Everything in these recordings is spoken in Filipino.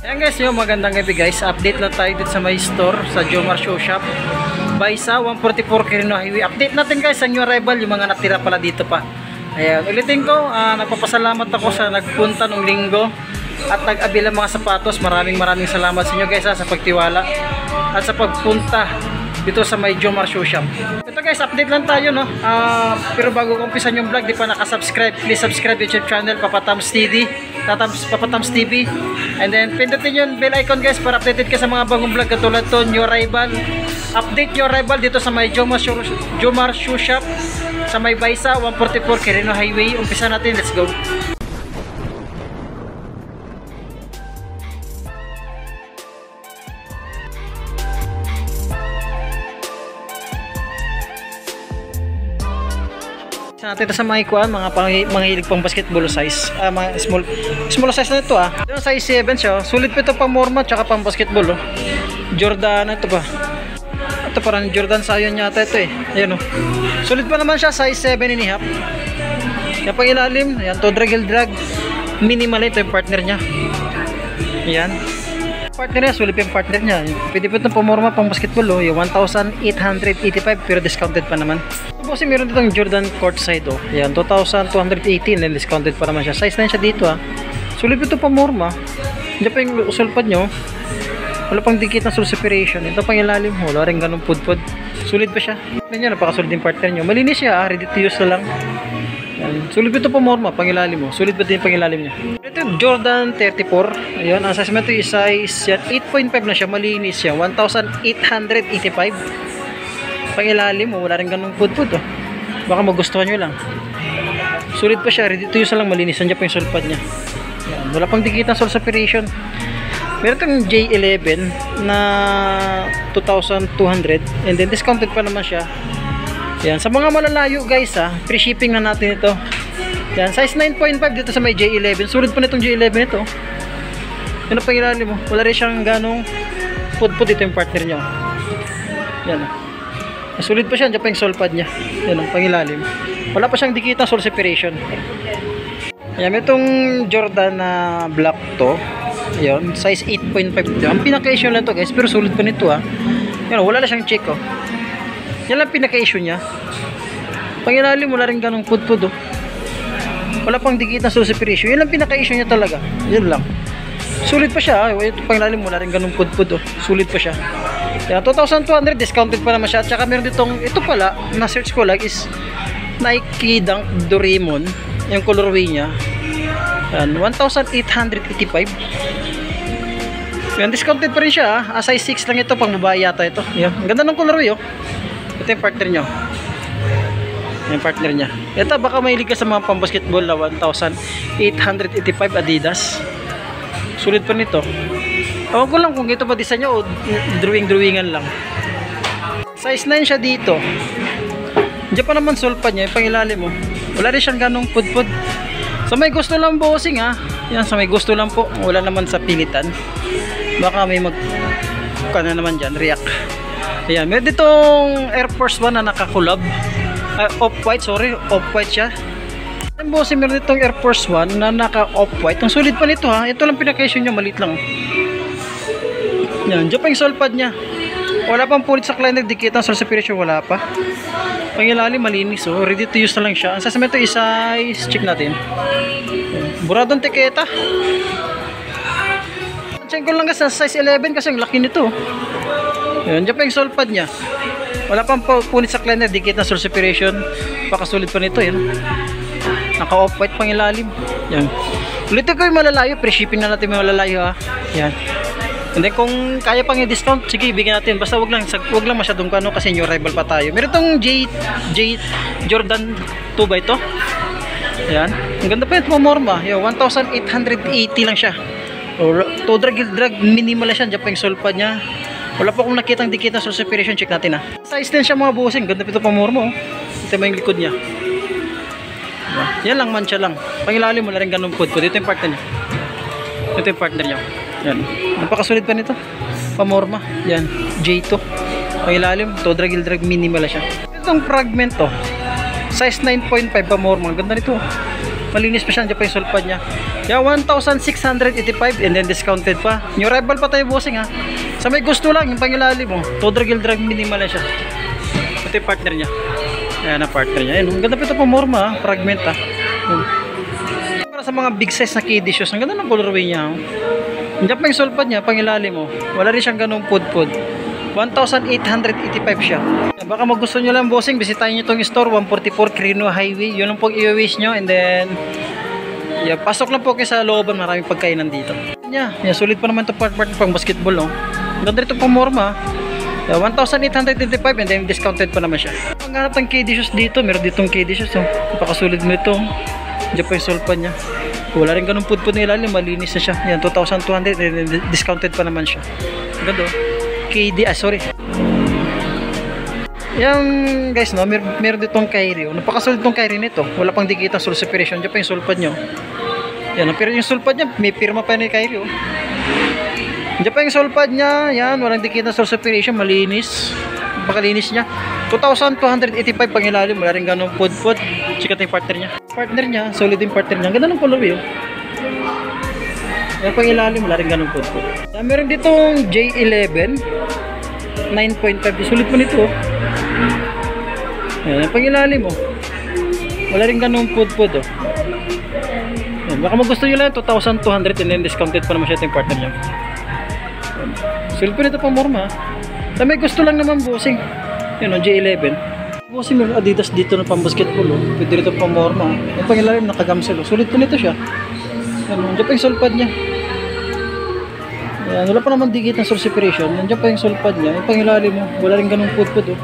Ayan guys, yung magandang gabi guys. Update lang tayo dito sa may store sa Jomar Shoe Shop Baysa 144 Quirino Highway. Update natin guys ang new arrival, yung mga natira pala dito pa. Ayan, ulitin ko, nagpapasalamat ako sa nagpunta nung linggo at nag-abila mga sapatos. Maraming salamat sa inyo guys sa pagtiwala at sa pagpunta dito sa may Jomar Shoe Shop. Ito guys, update lang tayo no. Pero bago ko umpisan yung vlog, di pa nakasubscribe, please subscribe YouTube channel Papa Tams TV. Papa Tams TV. And then pindutin yung bell icon guys para updated ka sa mga bagong vlog katulad to new arrival. Update new arrival dito sa may Jomar Shoe Shop sa may Baysa 144 Quirino Highway. Umpisa natin, let's go. Natin ito sa mga ikuan, mga hilig pang basketball size, mga small size na ito Yung size 7 siya, sulit pa ito pang morma tsaka pang basketball Jordan ito pa. Ito parang Jordan Zion yata ito Ayan sulit pa naman siya, size 7.5. Yung pang ilalim, ayan to drag minimal ito yung partner niya. Ayan. Partner niya, sulit yung partner niya. Pwede po itong pamorma pang basketball yung 1,885 pero discounted pa naman. Kasi meron ditong Jordan courtside Ayan, 2,218 and discounted pa naman siya. Size 9 siya dito Sulit ito pamorma. Hindi pa yung usulpad nyo. Wala pang dikit na sole separation. Ito pang ilalim. Wala rin ganun pudpud. Sulit pa siya. Ganyan, napakasulit yung partner nyo. Malinis siya ready to use na lang. Ayan. Sulit ito pamorma pang ilalim mo. Sulit pa din pang ilalim niya. Ito Jordan 34. Ayan, ang size mo ito is size 8.5 na siya. Malinis siya. 1,885. Pang ilalim wala rin ganung pudpud baka magustuhan nyo lang. Sulit pa siya, ready to use lang, malinis. Nandiyan pa yung sulpad niya. Yan. Wala pang dikit na sole separation. Meron itong J11 na 2,200 and then discounted pa naman siya. Yan. Sa mga malalayo guys free shipping na natin ito. Yan. Size 9.5 dito sa may J11. Sulit pa nitong J11 ito. Yan ang pang ilalim wala rin siyang ganong pudpud. Ito yung partner nyo. Yan sulit pa siya, dyan pa yung sole pad niya. Yan ang pangilalim. Wala pa siyang dikit na sole separation. Ayan, itong Jordan na black to. Ayan, size 8.5. Ang pinaka-issue lang to guys, pero sulit pa nito Yan, wala na siyang check Yan lang pinaka-issue niya. Pangilalim, wala rin ganong pudpud Wala pang dikit na sole separation. Yan lang pinaka-issue niya talaga. Yan lang. Sulit pa siya. Ito pangilalim, wala rin ganong pudpud Sulit pa siya. Yan, 2,200 discounted pa naman siya. At saka meron ditong, ito pala, na-search ko lang is Nike Dunk Doraemon. Yung colorway niya. Yan, 1,885. Yan, discounted pa rin siya size 6 lang ito, pang babae yata ito. Yan, ang ganda ng colorway Ito yung partner nyo. Yung partner niya. Ito, baka mahilig ka sa mga pang basketball na 1,885 Adidas. Sulit pa nito. Ewan ko lang kung ito pa design nyo o drawingan lang. Size 9 siya dito. Diyan pa naman sulpad niya, yung pangilalim wala rin siyang ganong pudpud. Sa may gusto lang bossing Yan, sa may gusto lang po. Wala naman sa pilitan. Baka may na naman dyan, react. Ayan, may ditong Air Force 1 na nakakulab. Off-white, sorry, off-white siya. Yung bossing, meron ditong Air Force 1 na naka-off-white. Ang sulit pa nito Ito lang pinaka-issue niya, maliit lang Yan, dyan pa yung sole pad niya. Wala pang punit sa kleiner, dikit ang sole separation, wala pa. Pangilalim, malinis ready to use na lang siya. Ang sasama ito size, check natin. Buradong tiketa. Check ko lang kasi size 11 kasi ang laki nito. Yan, dyan pa yung sole pad niya. Wala pang punit sa kleiner, dikit ang sole separation. Pakasulit pa nito yan. Naka off-white pangilalim. Yan. Ulitin ko yung malalayo, free shipping na natin yung malalayo Yan. And then kung kaya pang i-discount, sige, bigyan natin. Basta wag lang masyadong kasi new arrival pa tayo. Meron tong Jordan 2 ba ito? Ayan. Ang ganda pa ito morma. 1,880 lang siya. To drag minimal siya. Diyan pa yung sole pad niya. Wala pa akong nakitang dikit na sole separation. Check natin Size 10 siya mga bossing. Ganda pa ito pang morma Ito mo yung likod niya. Yan lang, mancha lang. Pangilalim mo na rin ganun pudpud. Ito yung partner niya. Ito yung partner niya. Yan. Napakasulit pa nito. Pamorma. Yan. J2. Pangilalim. To drag minimal siya. Itong fragment Size 9.5 pamorma. Ganda nito. Malinis pa siya. Diyan pa yung sulpad niya. Yan, 1,685 and then discounted pa. New arrival pa tayo, bossing ha. Sa may gusto lang, yung pangilalim mo. Todragil drag minimal na siya. Ito yung partner niya. Ayan ang partner niya. Ayan, ang ganda pa ito pa morma ha. Fragment ha. Para sa mga big size na kiddie shoes, ang ganda ng colorway niya. Diyan pa yung sulpad niya, pangilalim mo. Wala rin siyang ganung pud-pud. 1,885 siya. Baka magusto nyo lang, bossing, bisitahin nyo itong store, 144 Quirino Highway. Yun lang po i-wish nyo. And then, yeah, pasok lang po kayo sa looban. Maraming pagkainan dito. Yeah, sulit pa naman ito part pang basketball. Oh. Ganda rin ito pang morma. Yeah, 1,885 and then discounted pa naman siya. Pag hanap ng KD shoes dito, meron ditong KD shoes. Oh. Napakasulit mo ito. Diyan pa yung sulpan niya. Wala rin ganun pud-pud na ilalim, malinis na siya. Yan, 2,200 and discounted pa naman siya. Ganda. KD, sorry. Yan guys, no, meron ditong Kyrie. Napakasulit itong Kyrie nito. Wala pang dikitang soul separation. Diyan pa yung sulpad nyo. Yan, pero yung sulpad niya, may pirma pa ni Kyrie. Oh. Diyan pa yung sulpad niya. Yan, walang dikitang soul separation. Malinis. Napakalinis niya. 2,285 pang ilalim. Wala rin ganun pud-pud. Sikat yung partner niya. Partner niya, solid yung partner niya. Ganda ng colorway. Oh. Yan pang ilalim. Wala rin ganun pud-pud. Meron ditong J11 9.5. Sulit po nito. Yan pang ilalim. Oh. Wala rin ganun pud-pud. Oh. Yan, baka magusto nyo lang 2,200 and then discounted pa naman siya yung partner niya. Sulit po nito pang morma. May gusto lang naman, bossing. Yun o, J11. Bossing, may Adidas dito na pang basketball. Oh. Pwede rito pang morma. Yung pangilalim, nakagamsel. Oh. Sulit po nito siya. Yan, dyan pa yung sulpad niya. Yan, wala pa naman digit ng soul separation. Yan, dyan pa yung sulpad niya. Yung pangilalim mo, wala rin ganung pud-pud. Oh.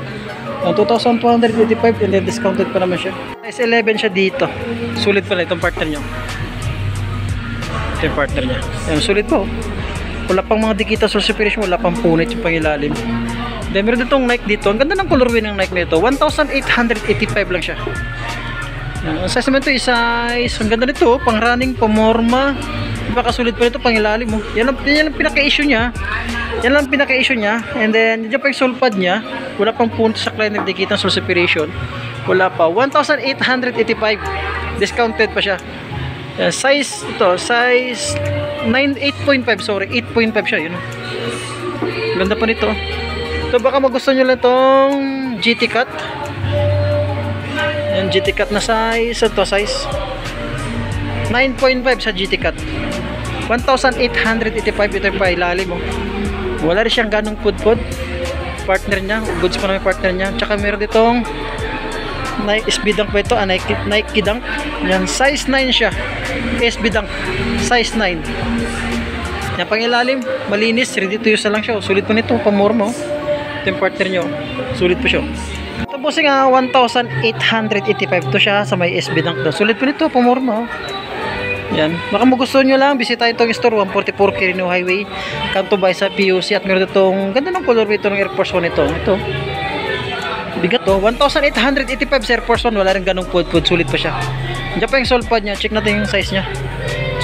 Yan, 2,285 and then discounted pa naman siya. Size 11 siya dito. Sulit pala itong partner niya. Ito yung partner niya. Yan, sulit po. Wala pang mga dikita soul separation, wala pang punit yung pangilalim. Then meron ditong Nike dito. Ang ganda ng colorway ng Nike nito. 1,885 lang siya. Ang size naman ito, size. Ang ganda nito, pang running, pang morma. Napakasulit pa nito, pangilalim mo. Yan ang pinaka-issue niya. Yan lang pinaka-issue niya. And then, dyan pa yung sulpad niya. Wala pang punit sa kleiner dikita soul separation. Wala pa. 1,885. Discounted pa siya. Size, ito, size 8.5, sorry, 8.5 siya, yun. Ganda pa nito. Ito, baka magusto nyo lang itong GT Cut. Yan, GT Cut na size. Ito, size 9.5 sa GT Cut. 1,885 ito yung pailalim mo. Wala rin siyang ganong pud-pud. Partner niya, goods pa na yung partner niya. Tsaka meron ditong SB Dunk ba ito? Nike Dunk. Yan, size 9 siya. SB Dunk, size 9. Yan, pangilalim, malinis, ready to use na lang siya. Sulit po nito, pamor mo. Ito yung partner nyo. Sulit po siya. Ito po siya, 1,885 to siya sa may SB Dunk daw. Sulit po nito, pamor mo. Yan, baka magustuhan nyo lang, bisitahin itong store, 144 Quirino Highway, Canto Bay sa PUC. At meron itong, ganda ng colorway ito ng Air Force 1 ito. Ito. Bigat to, 1,885 sa Air Force 1, wala rin ganong pud-pud, sulit pa siya. Diyan pa yung sulpad niya, check natin yung size niya.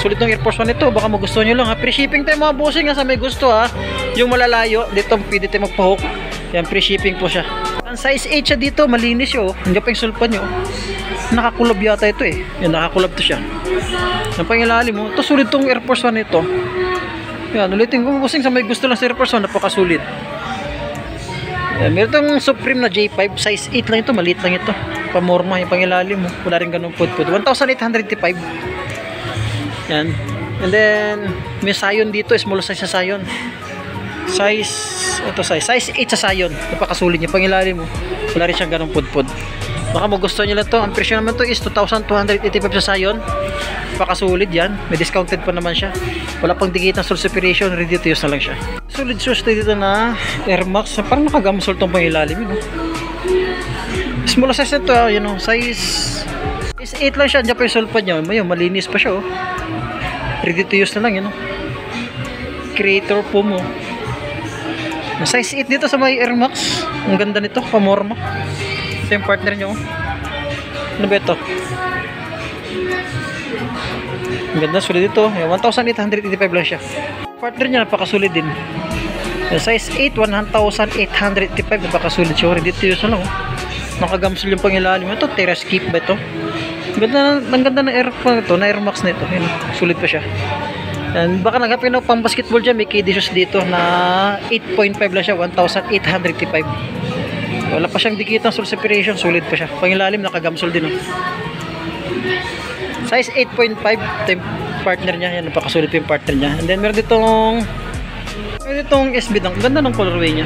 Sulit ng Air Force 1 ito, baka magustuhan nyo lang ha. Free shipping tayo mga bossing ha, sa may gusto ha. Yung malalayo, dito pwede tayo magpa-hook. Yan, free shipping po siya. Ang size 8 siya dito, malinis yun. Diyan pa yung sulpad nyo. Nakakulab yata ito eh. Yan, nakakulab to siya. Yan pa yung ilalim mo. Ito sulit tong Air Force 1 ito. Yan, ulitin ko bossing sa may gusto lang sa Air Force 1, napakasulit. Yan, meron itong Supreme na J5, size 8 lang ito, maliit lang ito. Pamorma, yung pangilalim mo. Wala rin ganun pud-pud. 1,885. Yan. And then, may sayon dito, small size na sayon. Size, ito size 8 sa sayon. Napakasulit niya, pangilalim mo. Wala rin siyang ganun pud-pud. Baka magustuhan nyo lang to. Ang presyo naman to is 2,285 sa sayon. Napakasulit yan. May discounted pa naman siya. Wala pang digit ng soul separation, ready to use na lang siya. Solid shoes dito na Air Max. Parang nakagamsol tong pangilalim yun. Small size na to, you know, size 8 lang siya. Diyan pa yung sulpad niya. Malinis pa siya. Oh. Ready to use na lang, yun. Creator po mo. Size 8 dito sa may Air Max. Ang ganda nito, pamorma. Ito yung partner nyo. Ano ba ito? Ang ganda, sulit ito. 1,885 lang siya. Partner niya, napakasulit din. Size 8, 1,885. Napakasulit siya. Ready to use na lang. Nakagamsul yung pangilalim. Ito, Terra Skip ba ito? Ang ganda ng Air pa ito, na Air Max nito. Ayun, sulit pa siya. And baka naghahanap ng pang basketball dyan, may KD shoes dito na 8.5 lang siya, 1,885. Wala pa siyang dikitang sole separation, sulit pa siya. Pangilalim, nakagamsol din. Size 8.5, ito yung partner niya. Yan, napakasulit yung partner niya. And then meron ditong SB dunk. Ganda ng colorway niya.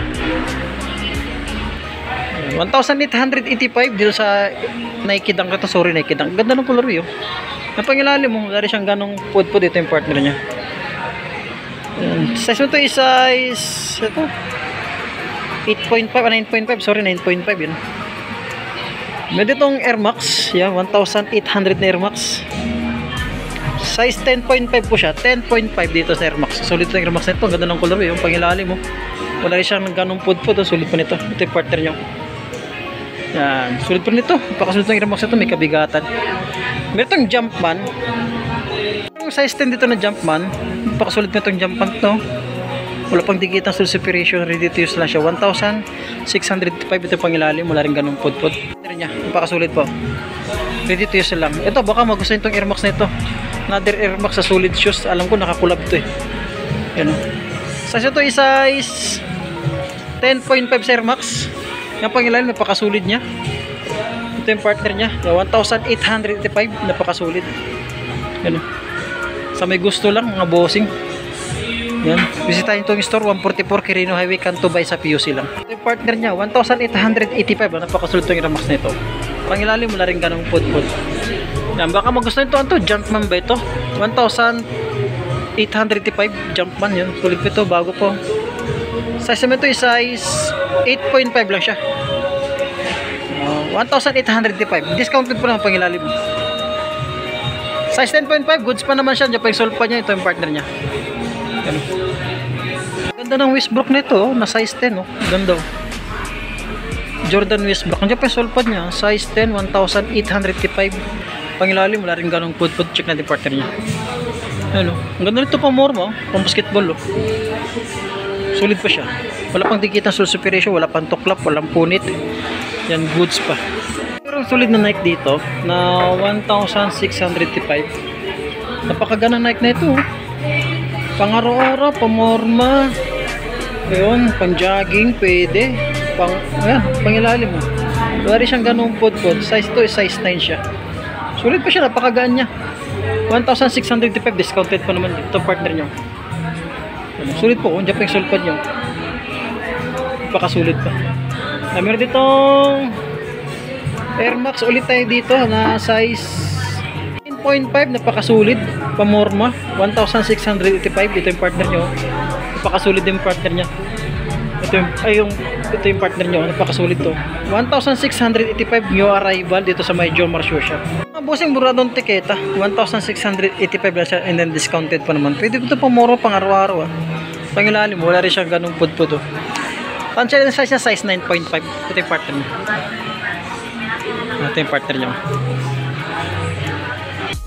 1,885 dito sa Nike Dunk ito. Sorry, Nike Dunk. Ganda ng colorway, oh. Napangilalim mo, wala rin siyang ganong pud-pud. Ito yung partner niya. Size mo ito is size ito 8.5 9.5, sorry, 9.5 yun. May ditong Air Max, yan, 1,800 na Air Max. Size 10.5 po siya, 10.5 dito sa Air Max. Sulit itong Air Max na ito, ganda ng colorway, yung pangilalim mo. Wala rin siyang ganong pud-pud, sulit pa nito. Ito yung partner niya. Yan, sulit pa nito. Pakasulit ng Air Max ito, may kabigatan. Meron itong Jumpman. Yung size 10 dito na Jumpman, pakasulit na itong Jumpman ito. Wala pang dikitang sole separation, ready to use lang siya. 1,605 ito pangilalim, wala rin ganung pud-pud. Pakasulit po. Ready to use lang. Ito, baka magustuhan itong Air Max na ito. Another Air Max sa solid shoes. Alam ko nakakulab ito eh. Yan o. Size ito is size 10.5 sa Air Max. Yung pangilalim, napakasulit niya. Ito yung partner niya. 1,885, napakasulit. Yan o. Sa may gusto lang, mga bossing. Yan. Bisitahin itong store, 144 Quirino Highway, Canto Bay sa PUC lang. Ito yung partner niya, 1,885. Napakasulit itong Air Max na ito. Pangilalim, wala rin ganong pud-pud. Yan, baka magustuhan ito. Ito, Jumpman ba ito? 1,885 Jumpman yun. Sulit po ito, bago po. Size naman ito is size 8.5 lang siya. 1,885. Discounted po naman pangilalim. Size 10.5, goods pa naman siya. Diyan pa yung solve pa niya. Ito yung partner niya. Yan. Ganda ng Westbrook na ito, na size 10. Oh. Ganda. Jordan Westbrook. Diyan pa yung solve pa niya. Size 10, 1,885. Pangilalim, wala rin ganong pud-pud. Check natin yung partner niya. Yan. Ang ganda nito pa more mo. Pang basketball. Oh. Sulit pa siya. Wala pang dikitang sole separation, wala pang tuklap, walang punit. Yan, goods pa. Pero sulit na Nike dito na 1,635. Napakaganda Nike na ito. Pang-araw-araw, pamorma. Ayun, pang-jogging, pwede. Pangilalim mo. Wala rin siyang ganung pud-pud. Size to is size 9 siya. Sulit pa siya, napakagaan niya. 1,635, discounted pa naman ito partner niyo. Sulit po, kung dyan pa yung sulpad nyo. Napakasulit pa. Meron ditong Air Max ulit tayo dito na size 10.5, napakasulit. Pamorma, 1,685. Ito yung partner nyo. Napakasulit din yung partner nya. Ito yung partner nyo. Napakasulit to. 1,685 new arrival dito sa may John Marcio shop. Busing buradong tiketa, 1,685 lang siya, and then discounted pa naman. Pwede ito pamorma pang araw-araw. Pangilalim, wala rin siyang ganung pud-pud. Tansya yung size niya, size 9.5. Ito yung partner niya. Ito yung partner niya.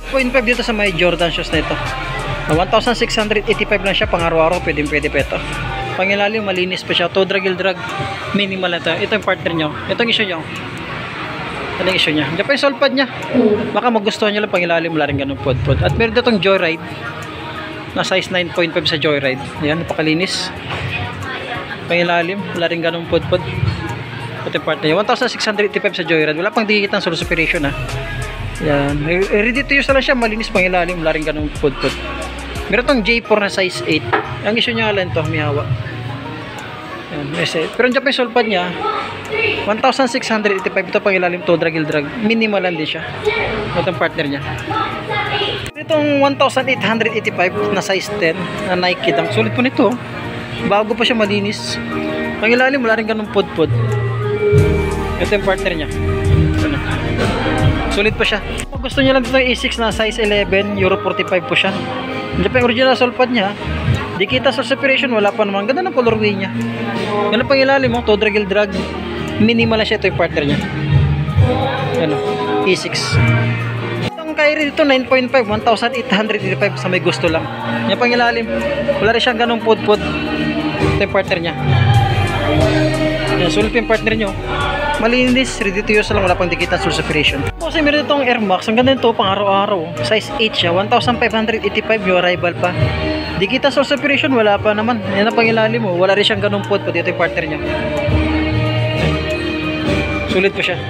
0.5 dito sa may Jordan shoes na ito. 1,685 lang siya, pang araw-araw, pwede pa ito. Pangilalim, malinis pa siya. To drag, minimal na ito. Ito yung partner niya. Ito yung issue niya. Ito yung issue niya. Diyan pa yung solpad niya. Baka magustuhan niyo lang, pangilalim, wala rin ganung pud-pud. At meron ditong Joyride na size 9.5 sa Joyride. Ayan, napakalinis. Pangilalim, wala rin ganung pud-pud. Ito yung partner niya. 1,685 sa Joyride. Wala pang dikitang sole separation ha. Ayan. Ready to use na lang siya. Malinis, pangilalim, wala rin ganung pud-pud. Meron itong J4 na size 8. Ang issue niya lang ito, may hawa. Ayan, pero dyan pa yung solpad niya, 1,685. Ito pangilalim to, drag. Minimal lang din siya. Ito yung partner niya. Itong 1,885 na size 10 na Nike Dunk. Sulit po nito. Bago pa siya, malinis. Pangilalim, wala rin ganung pud-pud. Ito yung partner niya. Sulit pa siya. Kung gusto niya lang dito yung A6 na size 11, Euro 45 po siya. Diyan pa yung original solpad niya. Dikita sole separation, wala pa naman. Ganda ng colorway niya. Yan ang pangilalim mo, to drag. Minimal lang siya. Ito yung partner niya. Yan o, A6. Kyrie dito 9.5, 1,885 sa may gusto lang. Yan pangilalim. Wala rin siyang ganung pud-pud. Ito yung partner niya. Yan, sulit yung partner nyo. Malinis, ready to use lang, wala pang dikitan source separation. Kasi meron itong Air Max, ang ganda nito pang araw-araw. Size 8 siya, 1,585 yung arrival pa. Dikitan source separation, wala pa naman. Yan ang pangilalim mo, wala rin siyang ganung pot, pati ito yung partner niya. Sulit pa siya.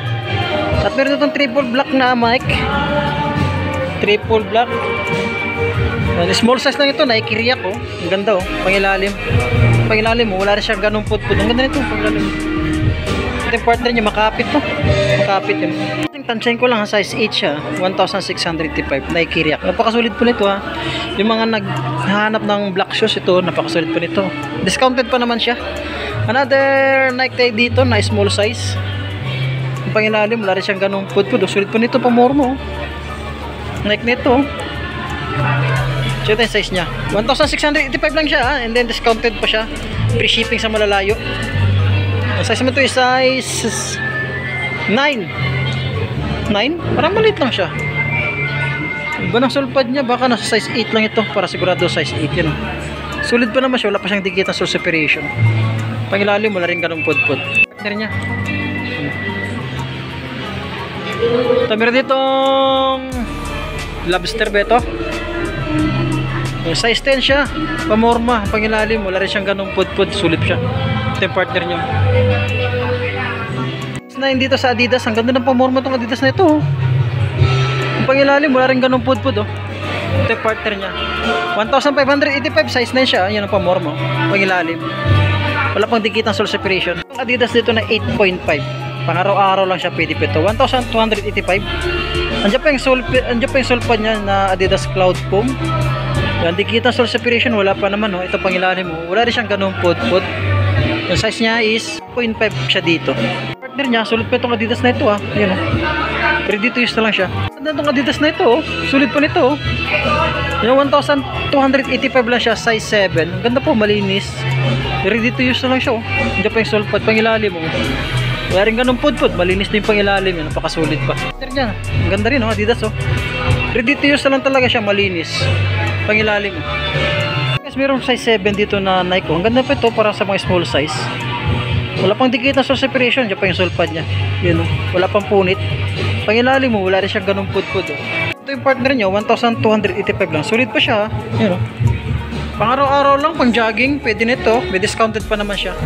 At meron itong triple black na mic. Triple black. Small size lang ito, naikiriyak oh. Ang ganda oh, pangilalim. Pangilalim mo, wala rin siyang ganung pot. Ang ganda nito, pangilalim. Ito yung partner niya, makapit to. Makapit yun. Tansyahin ko lang, size 8 siya, 1,685, naikiriyak. Napakasulit po nito ha. Yung mga naghahanap ng black shoes, ito, napakasulit po nito. Discounted pa naman siya. Another Nike tayo dito na small size. Yung pangilalim, wala rin siyang ganung pot. Sulit po nito, pamormo. Nike nito. So ito yung size niya, 1,685 lang siya ha? And then discounted pa siya, free shipping sa malalayo. Ang size mo ito is size 9. Parang maliit lang siya. Iba ng sulpad niya, baka nasa size 8 lang ito, para sigurado size 8 yan. Sulit pa naman siya, wala pa siyang dikit ng source separation. Pangilalim, wala rin ganong pod-pod. Partner niya. Ito meron ditong lobster ba ito? Size 10 siya, pamorma, pangilalim, wala rin siyang ganong pod-pod, sulit siya. Ito yung partner niya. Na dito sa Adidas, ang ganda ng pamorma itong Adidas na ito oh. Ang pangilalim, wala rin ganong pod-pod oh. Ito yung partner niya, 1,585, size 9 siya, yan ang pamorma, pangilalim. Wala pang dikit ng source separation. Ang Adidas dito na 8.5, pang araw-araw lang siya, pwede pa ito, 1,285. Andiyan pa yung sulpad niya na Adidas Cloud Foam. Yan, dikit ng source separation, wala pa naman oh. Ito pangilalim mo, wala rin siyang ganong pod-pod. Yung size niya is 0.5 siya dito. Partner niya, sulit pa itong Adidas na ito ah. Ayan oh. Ready to use na lang siya. Ganda itong Adidas na ito oh. Sulit pa nito oh. Yung 1,285 lang siya, size 7. Ang ganda po, malinis. Ready to use na lang siya oh. Hindi pa yung sulpad, pangilalim oh. Wala rin ganun pod-pod, malinis na yung pangilalim. Yan, napakasulit pa. Partner niya, ang ganda rin oh, Adidas oh. Ready to use na lang talaga siya, malinis. Pangilalim oh. Mayroong size 7 dito na Nike. Ang ganda pa ito para sa mga small size. Wala pang dikit na source separation. Diyan pa yung sulpad niya. Yun, wala pang punit. Pangilalim mo, wala rin siyang ganung pod-pod. Ito yung partner niya, 1,285 lang. Sulit pa siya. Yun, pang araw-araw lang, pang jogging. Pwede nito. May discounted pa naman siya.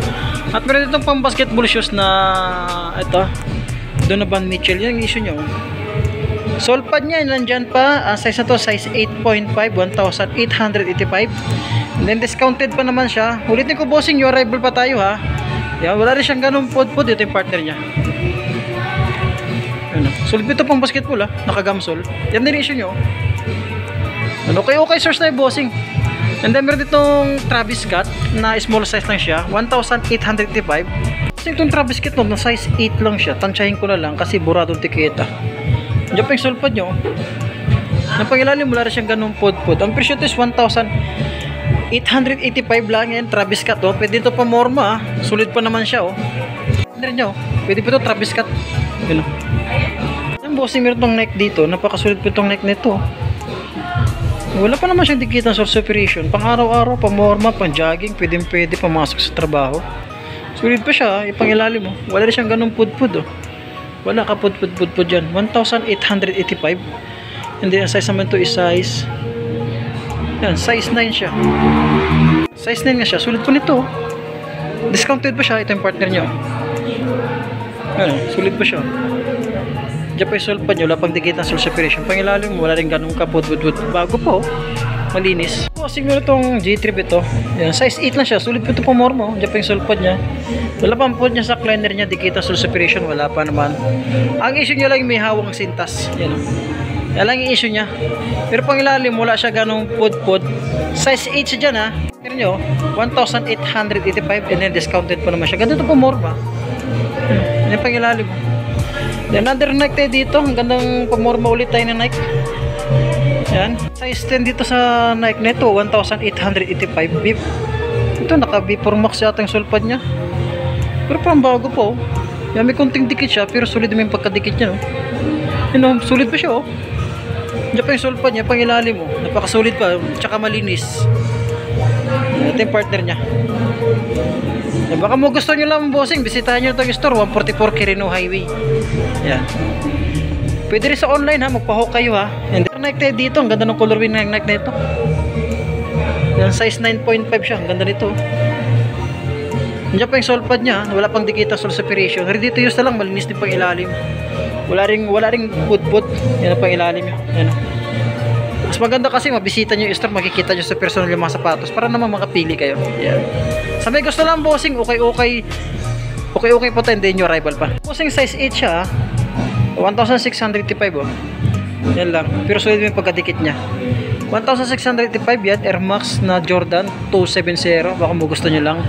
At meron itong pang basketball shoes na ito. Donovan Mitchell. Yan yung issue niya. Sulpad niya, nandyan pa. Ang size na to, size 8.5, 1,885. And then discounted pa naman siya. Ulitin ko bossing, yung arrival pa tayo ha. Yan, wala rin siyang ganung pod-pod. Ito yung partner niya. Ano, sulit ito pang basketball ha. Nakagamsol. Yan din issue nyo. Ano, okay source na yung bossing. And then meron ditong Travis Scott na small size lang siya, 1,885. Kasi itong Travis Scott na size 8 lang siya. Tansyahin ko na lang kasi buradong tiketa. Diyan pa yung sulpad nyo. Ang pangilalim, wala rin siyang ganung pod-pod. Ang presyo ito is 1,885 lang yan. Travis Scott oh. Pwede ito pa morma ah. Sulit pa naman siya oh. Pwede nyo. Pwede pa ito Travis Scott. Yun oh. Ang bossing meron itong neck dito. Napakasulit pa itong neck nito. Wala pa naman siyang dikit ng source separation. Pang araw-araw, pang morma, pang jogging. Pwede pamasok sa trabaho. Sulit pa siya. Ipangilalim mo. Wala rin siyang ganung pod-pod oh. Wala ka pod-pod dyan. 1,885. And then ang size naman ito is size, yan, size 9 siya. Size 9 nga siya. Sulit po nito. Discounted pa siya. Ito yung partner nyo. Yan, sulit pa siya. Diyan pa yung sulpad nyo. Wala pang dikit ng source separation. Pangilalim mo, wala rin ganun ka pod-pod. Bago po. Malinis. Siguro itong G-Trip ito. Yan, size 8 lang siya. Sulit po ito po mormo. Diyan pa yung sulpad niya. Wala pang pod niya sa cleaner niya. Dikit ng source separation. Wala pa naman. Ang issue niya lang may hawang sintas. Yan. Yan lang yung issue niya. Pero pang ilalim, wala siya ganong pod-pod. Size 8 siya dyan ha. Pero nyo, 1,885 and then discounted pa naman siya. Ganda ito po morma. Yan pang ilalim. Then another Nike tayo dito. Ang gandang pamorma ulit tayo ng Nike. Yan. Size 10 dito sa Nike nito, 1,885. Ito, naka V4 Max yata yung sulpad niya. Pero parang bago po. Yan, may konting dikit siya, pero solid naman yung pagkadikit niya. No? Yan, solid pa siya oh. Diyan pa yung sulpad niya, pangilalim mo. Napakasulit pa, tsaka malinis. Ito yung partner niya. Baka mo gusto nyo lang bossing, bisitahin nyo itong store, 144 Quirino Highway. Yan. Pwede rin sa online ha, magpa-hook kayo ha. And then Nike dito, ang ganda ng colorway ng Nike nito. Yan, size 9.5 siya, ang ganda nito. Nandiyan pa yung sole pad niya, wala pang dikita sole separation. Ready to use na lang, malinis din pang ilalim. Wala ring put-put. Yan ang pang ilalim niya. Yan. Mas maganda kasi mabisita nyo yung store, makikita nyo sa personal yung mga sapatos para naman makapili kayo. Yan. Sa may gusto lang bossing, okay po tayo, hindi nyo arrival pa. Bossing size 8 siya 1,685 oh. Yan lang. Pero solid yung pagkadikit niya. 1,685 yan. Air Max na Jordan 270. Baka mo gusto nyo lang.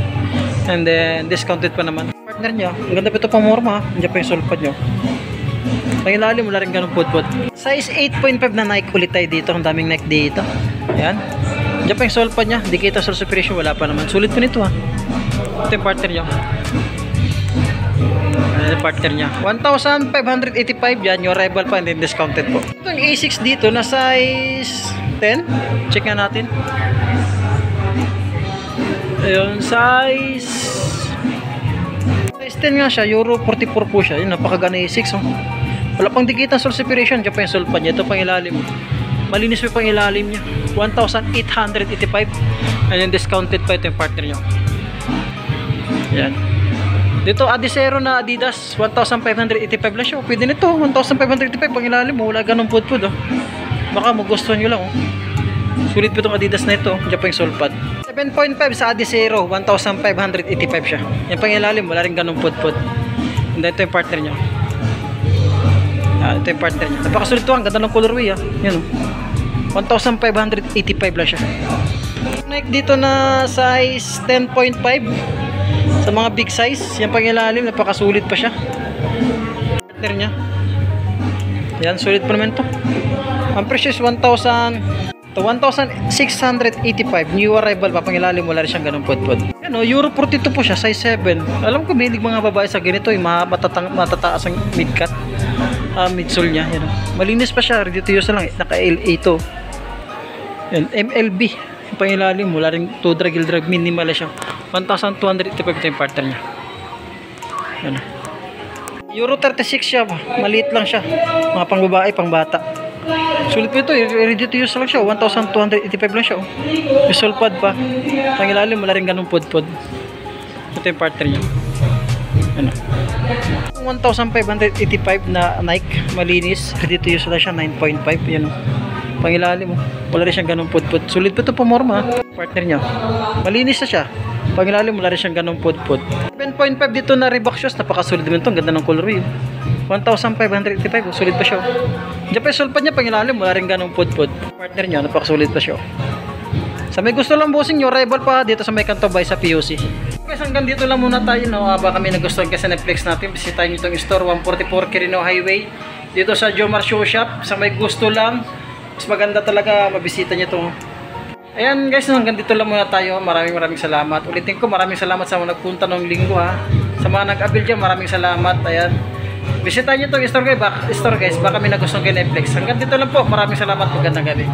And then discounted pa naman. Partner niya. Ang ganda pa ito pang morma. Nandiyan pa yung sulpad nyo. Pangilalim wala rin ganun put-put. Size 8.5 na Nike ulit tayo dito. Ang daming Nike dito. Yan. Nandiyan pa yung sulpad niya. Dikita sole separation wala pa naman. Sulit pa nito ha. Ito yung partner nyo. Partner niya 1,585 yan, yung rival pa and then discounted po. Ito yung A6 dito na size 10, check nga natin. Ayun, size 10 nga siya, Euro 44 po siya. Yun, napakagana A6 oh. Wala pang dikita sole separation, dyan pa yung sole pad niya. Ito pang ilalim, malinis pa pang ilalim niya. 1,885 and then discounted pa ito yung partner niya. Yan. Dito Adizero na Adidas 1,585 lang siya. Pwede nito 1,585 pang ilalim mo. Wala ganun put-put oh. Baka magustuhan nyo lang oh. Sulit pa itong Adidas na ito. Diyan pa yung sole pad 7.5 sa Adizero 1,585 siya. Yan pang ilalim. Wala rin ganun put-put. And ito yung partner nya. Ito yung partner nya. Napakasulit ito. Ang ganda ng colorway yan oh. 1,585 lang siya. Nike dito na size 10.5 sa mga big size, yan pang ilalim, napakasulit pa siya. Partner niya. Yan, sulit pa naman to. Ang presyo is 1,685. New arrival pa, pang ilalim, wala rin siyang ganun put-put. Yan o, Euro 42 po siya, size 7. Alam ko, bilig mga babae sa ganito, yung matataas ang mid-cut. Midsole niya, yan o. Malinis pa siya, ready to use na lang, naka-LA to. Yan, MLB. Pang ilalim, wala rin to drag, minimal siya. 1,285 ito yung partner niya. Yan. Euro 36 siya, maliit lang siya. Mga pang babae, pang bata. Sulit po ito, ready to use lang siya. 1,285 lang siya. Yung sole pad pa. Pang ilalim, wala rin ganun pud-pud. Ito yung partner niya. Yan. 1,585 na Nike, malinis. Ready to use lang siya, 9.5. Yan o. Pang ilalim, wala rin siyang ganun pud-pud. Sulit po ito pamorma. Partner niya. Malinis na siya. Pag ilalim, wala rin siyang ganong pud-pud. 7.5 dito na Reebok shoes. Napakasulit din ito. Ang ganda ng colorway. 1,585. Sulit pa siya. Diyan pa yung sulpad niya. Pag ilalim, wala rin ganong pud-pud. Partner niya. Napakasulit pa siya. Sa may gusto lang bossing nyo, rival pa dito sa may Canto Bay sa POC. Guys, hanggang dito lang muna tayo. No? Baka kami nagustuhan kasi Netflix natin. Bisitahin nyo itong store 144 Quirino Highway. Dito sa Jomar Shoe Shop. Sa may gusto lang, mas maganda talaga mabisita nyo itong. Ayan guys, hanggang dito lang muna tayo. Maraming salamat. Ulitin ko, maraming salamat sa mga nagpunta ng linggo ha. Sa mga nag-avail dyan, maraming salamat. Ayan. Bisitahin nyo itong store guys. Baka may nagustuhan kay Netflix. Hanggang dito lang po. Maraming salamat. Magandang gabi.